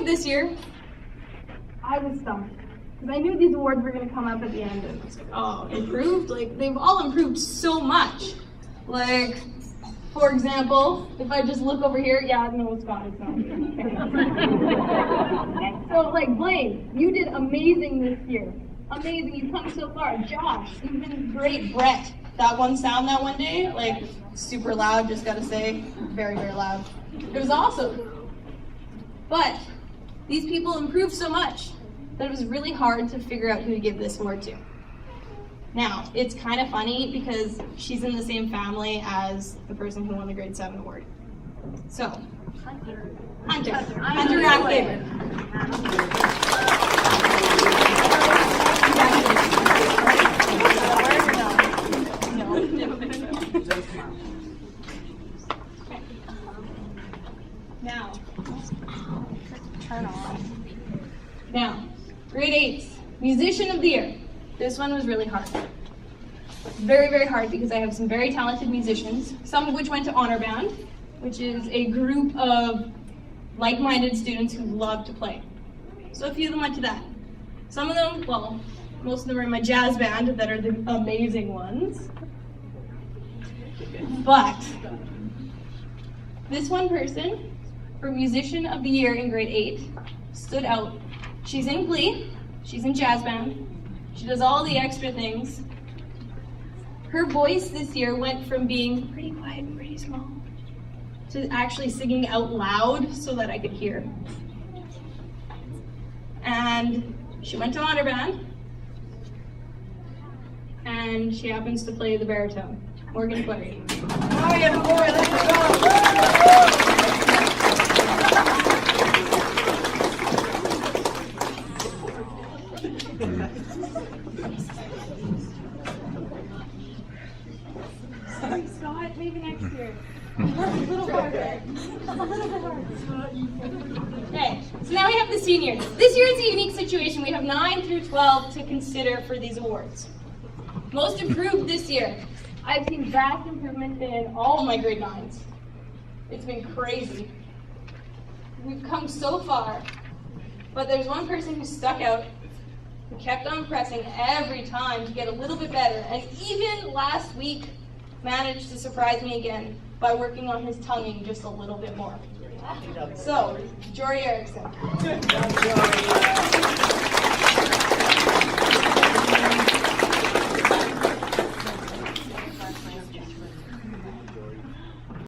of this year, I was stumped. Because I knew these awards were going to come up at the end, and I was like, oh, improved? Like, they've all improved so much. Like, for example, if I just look over here, yeah, no, Scott, it's not. So, like, Blaine, you did amazing this year. Amazing, you've come so far. Josh, you've been great. Brett, that one sound that one day, like, super loud, just gotta say, very, very loud. It was awesome. But these people improved so much that it was really hard to figure out who to give this award to. Now, it's kind of funny because she's in the same family as the person who won the grade 7 award. So, Hunter Rackhaven. Now, grade 8, Musician of the Year. This one was really hard. Very, very hard because I have some very talented musicians, some of which went to Honor Band, which is a group of like-minded students who love to play. So a few of them went to that. Some of them, well, most of them are in my jazz band that are the amazing ones. But this one person, for Musician of the Year in grade 8, stood out. She's in Glee, she's in jazz band, she does all the extra things. Her voice this year went from being pretty quiet and pretty small to actually singing out loud so that I could hear. And she went to Honor Band, and she happens to play the baritone, Morgan Flaherty. Morgan, let's go! Sorry, Scott, maybe next year. A little harder. Okay, so now we have the seniors. This year is a unique situation. We have 9 through 12 to consider for these awards. Most improved this year. I've seen vast improvement in all of my grade 9s. It's been crazy. We've come so far, but there's one person who stuck out, who kept on pressing every time to get a little bit better, and even last week managed to surprise me again by working on his tonguing just a little bit more. So, Jory Erickson.